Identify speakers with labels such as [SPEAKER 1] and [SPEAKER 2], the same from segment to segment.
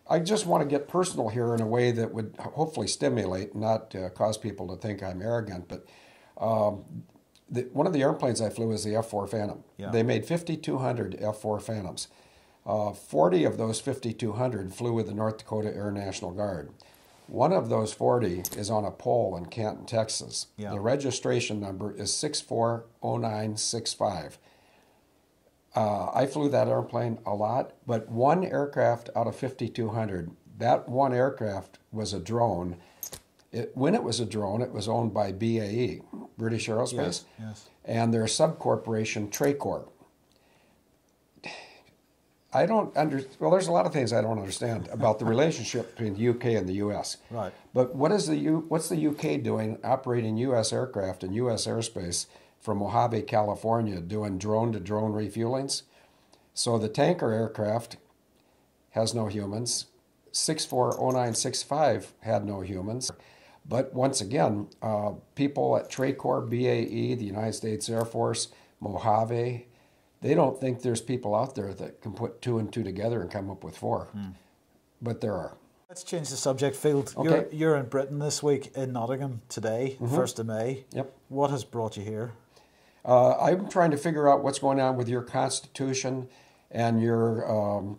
[SPEAKER 1] I just want to get personal here in a way that would hopefully stimulate, not cause people to think I'm arrogant. But one of the airplanes I flew was the F-4 Phantom.
[SPEAKER 2] Yeah.
[SPEAKER 1] They made 5,200 F-4 Phantoms. 40 of those 5,200 flew with the North Dakota Air National Guard. One of those 40 is on a pole in Canton, Texas.
[SPEAKER 2] Yeah.
[SPEAKER 1] The registration number is 640965. I flew that airplane a lot, but one aircraft out of 5,200, that one aircraft was a drone. When it was a drone, it was owned by BAE, British Aerospace,
[SPEAKER 2] Yes.
[SPEAKER 1] and their subcorporation, Tracor. I don't understand. Well, there's a lot of things I don't understand about the relationship between the UK and the US.
[SPEAKER 2] Right.
[SPEAKER 1] But what's the UK doing operating US aircraft in US airspace from Mojave, California, doing drone-to-drone refuelings? So the tanker aircraft has no humans. 640965 had no humans. But once again, people at Tracor, BAE, the United States Air Force, Mojave, they don't think there's people out there that can put two and two together and come up with four. But there are.
[SPEAKER 2] Let's change the subject field.
[SPEAKER 1] Okay.
[SPEAKER 2] You're in Britain this week, in Nottingham today, 1st of May.
[SPEAKER 1] Yep.
[SPEAKER 2] What has brought you here?
[SPEAKER 1] I'm trying to figure out what's going on with your Constitution and your...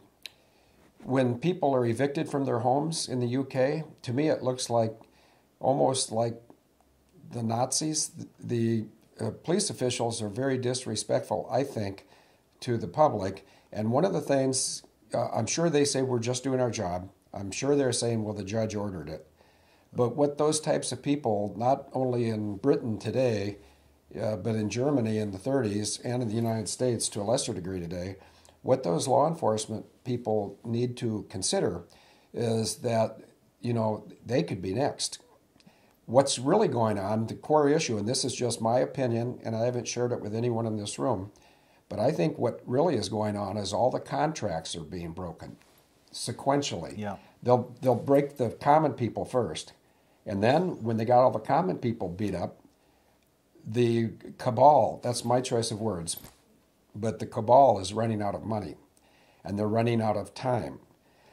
[SPEAKER 1] when people are evicted from their homes in the UK, to me it looks like almost like the Nazis. The police officials are very disrespectful, I think, to the public. And one of the things, I'm sure they say we're just doing our job. I'm sure they're saying, well, the judge ordered it. But what those types of people, not only in Britain today, but in Germany in the 30s and in the United States to a lesser degree today, what those law enforcement people need to consider is that, they could be next. What's really going on, the core issue, and this is just my opinion, and I haven't shared it with anyone in this room, but I think what really is going on is all the contracts are being broken sequentially.
[SPEAKER 2] Yeah.
[SPEAKER 1] They'll break the common people first, and then when they got all the common people beat up, the cabal, that's my choice of words, but the cabal is running out of money, and they're running out of time.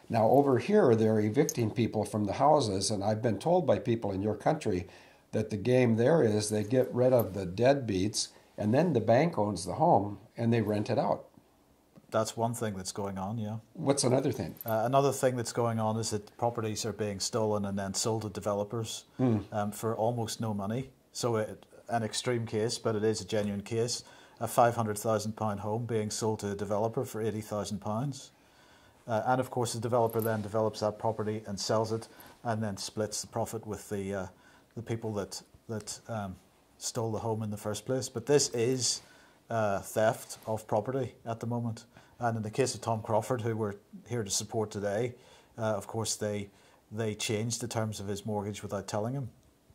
[SPEAKER 1] Now, over here, they're evicting people from the houses, and I've been told by people in your country that the game there is they get rid of the deadbeats, and then the bank owns the home, and they rent it out.
[SPEAKER 2] That's one thing that's going on, yeah.
[SPEAKER 1] What's another thing?
[SPEAKER 2] Another thing that's going on is that properties are being stolen and then sold to developers for almost no money. So an extreme case, but it is a genuine case, a £500,000 home being sold to a developer for £80,000. And of course, the developer then develops that property and sells it, and then splits the profit with the people that stole the home in the first place. But this is theft of property at the moment. And in the case of Tom Crawford, who we're here to support today, of course they changed the terms of his mortgage without telling him,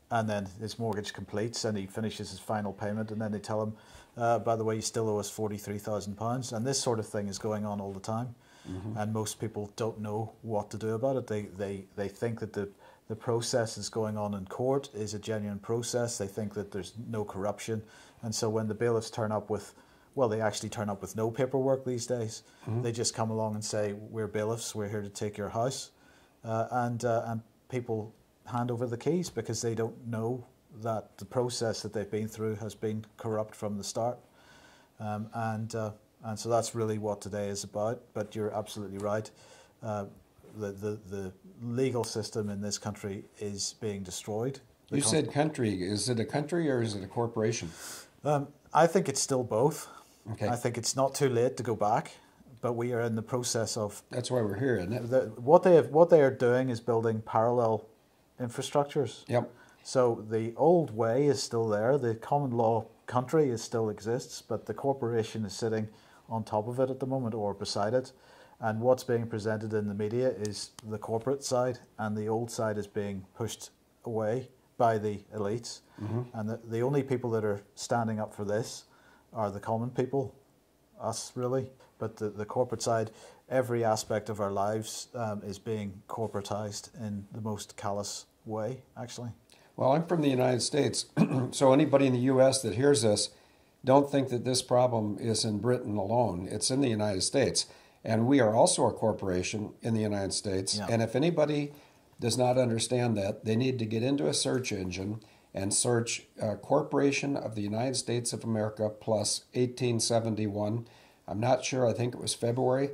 [SPEAKER 2] and then his mortgage completes and he finishes his final payment, and then they tell him, by the way, you still owe us £43,000. And this sort of thing is going on all the time. And most people don't know what to do about it. They think that the process is going on in court is a genuine process. They think that there's no corruption. And so when the bailiffs turn up with, well, they actually turn up with no paperwork these days. They just come along and say, we're bailiffs, we're here to take your house. And people hand over the keys because they don't know that the process that they've been through has been corrupt from the start. And so that's really what today is about. But you're absolutely right. The legal system in this country is being destroyed.
[SPEAKER 1] You said country. Is it a country or is it a corporation?
[SPEAKER 2] I think it's still both.
[SPEAKER 1] Okay.
[SPEAKER 2] I think it's not too late to go back, but we are in the process of...
[SPEAKER 1] That's why we're here, isn't it?
[SPEAKER 2] What they are doing is building parallel infrastructures.
[SPEAKER 1] Yep.
[SPEAKER 2] So the old way is still there. The common law country still exists, but the corporation is sitting on top of it at the moment or beside it. And what's being presented in the media is the corporate side, and the old side is being pushed away by the elites. And the only people that are standing up for this are the common people, us really. But the corporate side, every aspect of our lives is being corporatized in the most callous way, actually.
[SPEAKER 1] Well, I'm from the United States, so anybody in the U.S. that hears this, don't think that this problem is in Britain alone. It's in the United States. And we are also a corporation in the United States.
[SPEAKER 2] Yeah.
[SPEAKER 1] And if anybody does not understand that, they need to get into a search engine and search Corporation of the United States of America plus 1871. I'm not sure. I think it was February.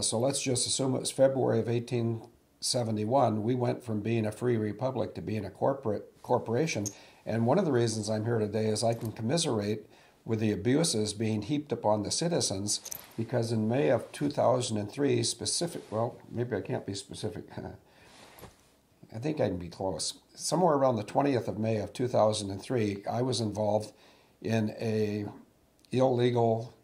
[SPEAKER 1] So let's just assume it was February of 1871. We went from being a free republic to being a corporation. And one of the reasons I'm here today is I can commiserate with the abuses being heaped upon the citizens, because in May of 2003, well, maybe I can't be specific. I think I can be close. Somewhere around the 20th of May of 2003, I was involved in a illegal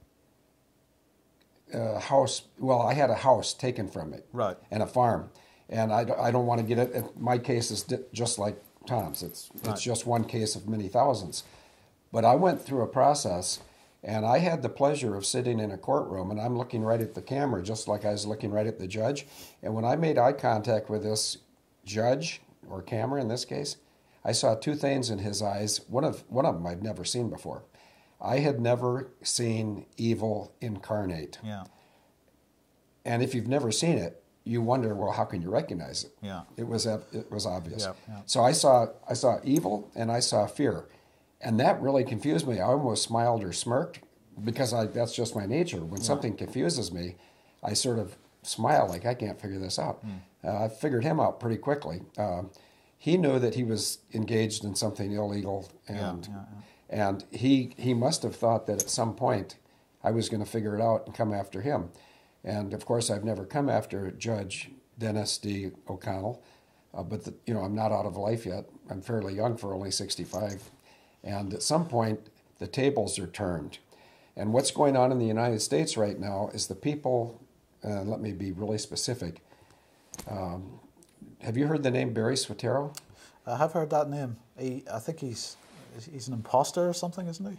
[SPEAKER 1] house. Well, I had a house taken from me,
[SPEAKER 2] Right.
[SPEAKER 1] and a farm. And I don't want to get it. My case is just like Tom's. It's just one case of many thousands. But I went through a process, and I had the pleasure of sitting in a courtroom, and I'm looking right at the camera, just like I was looking right at the judge. And when I made eye contact with this judge, or camera in this case, I saw two things in his eyes. One of them I'd never seen before. I had never seen evil incarnate.
[SPEAKER 2] Yeah.
[SPEAKER 1] And if you've never seen it, you wonder, well, how can you recognize it?
[SPEAKER 2] Yeah.
[SPEAKER 1] It was obvious.
[SPEAKER 2] Yeah, yeah.
[SPEAKER 1] So I saw evil and I saw fear. And that really confused me. I almost smiled or smirked, because that's just my nature. When something confuses me, I sort of smile like, I can't figure this out. I figured him out pretty quickly. He knew that he was engaged in something illegal, and he must have thought that at some point I was going to figure it out and come after him. And of course, I've never come after Judge Dennis D. O'Connell, but I'm not out of life yet. I'm fairly young for only 65. And at some point, the tables are turned. And what's going on in the United States right now is the people, let me be really specific. Have you heard the name Barry Soetoro?
[SPEAKER 2] I have heard that name. I think he's an imposter or something, isn't he?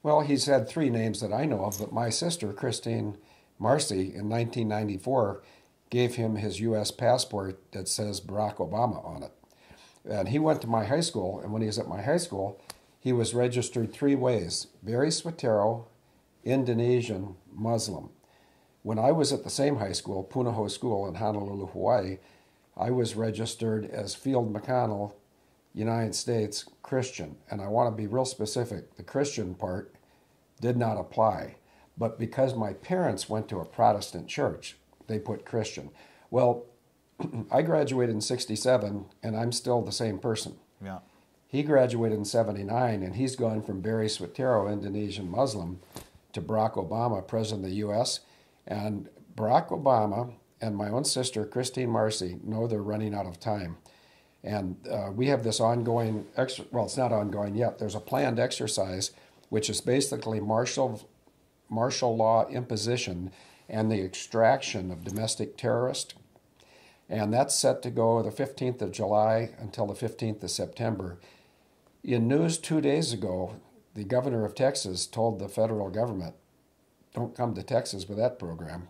[SPEAKER 1] Well, he's had three names that I know of, but my sister, Christine Marcy, in 1994, gave him his U.S. passport that says Barack Obama on it. And he went to my high school, and when he was at my high school, he was registered three ways: Barry Soetoro, Indonesian, Muslim. When I was at the same high school, Punahou School in Honolulu, Hawaii, I was registered as Field McConnell, United States, Christian. And I want to be real specific. The Christian part did not apply. But because my parents went to a Protestant church, they put Christian. Well, I graduated in 67, and I'm still the same person.
[SPEAKER 2] Yeah.
[SPEAKER 1] He graduated in 79, and he's gone from Barry Soetoro, Indonesian Muslim, to Barack Obama, President of the U.S., and Barack Obama and my own sister, Christine Marcy, know they're running out of time. And we have this ongoing, well, it's not ongoing yet, there's a planned exercise, which is basically martial law imposition and the extraction of domestic terrorists. And that's set to go the 15th of July until the 15th of September. In news 2 days ago, the governor of Texas told the federal government, don't come to Texas with that program,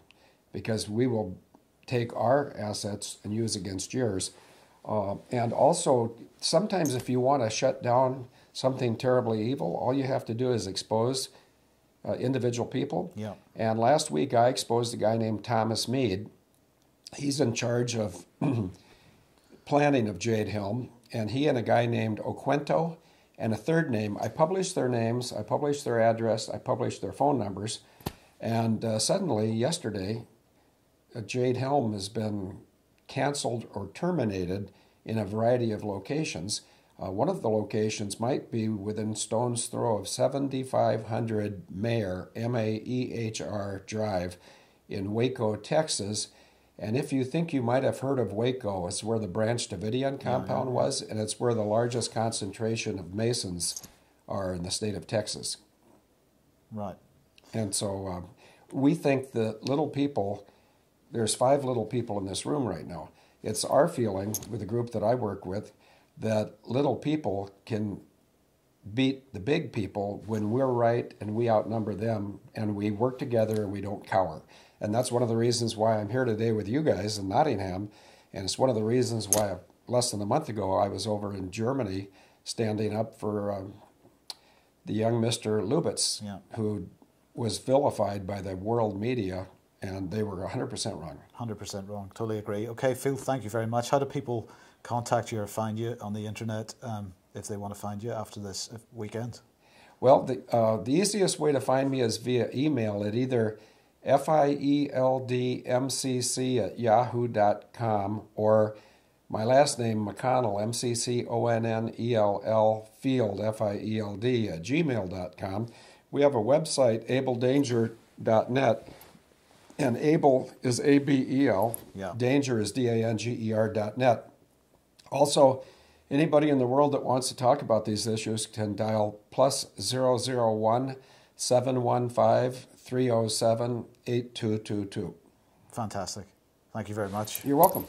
[SPEAKER 1] because we will take our assets and use against yours. And also, sometimes if you want to shut down something terribly evil, all you have to do is expose individual people.
[SPEAKER 2] Yeah.
[SPEAKER 1] And last week I exposed a guy named Thomas Meade. He's in charge of planning of Jade Helm, and he and a guy named Oquento and a third name. I published their names, I published their address, I published their phone numbers, and suddenly, yesterday, Jade Helm has been canceled or terminated in a variety of locations. One of the locations might be within stone's throw of 7500 Mayer, M-A-E-H-R Drive in Waco, Texas. And if you think you might have heard of Waco, it's where the Branch Davidian compound was, and it's where the largest concentration of Masons are in the state of Texas.
[SPEAKER 2] Right.
[SPEAKER 1] And so we think that little people, there's 5 little people in this room right now. It's our feeling with the group that I work with that little people can beat the big people when we're right and we outnumber them, and we work together and we don't cower. And that's one of the reasons why I'm here today with you guys in Nottingham. And it's one of the reasons why less than a month ago I was over in Germany standing up for the young Mr. Lubitz, who was vilified by the world media and they were 100% wrong.
[SPEAKER 2] 100% wrong. Totally agree. Okay, Phil, thank you very much. How do people contact you or find you on the internet if they want to find you after this weekend?
[SPEAKER 1] Well, the easiest way to find me is via email at either fieldmcc@yahoo.com or my last name, McConnell, McConnell, field, FIELD, @gmail.com. We have a website, abledanger.net, and Able is ABEL,
[SPEAKER 2] Yeah.
[SPEAKER 1] Danger is DANGER.net. Also, anybody in the world that wants to talk about these issues can dial +001 715 307 8222.
[SPEAKER 2] Fantastic. Thank you very much.
[SPEAKER 1] You're welcome.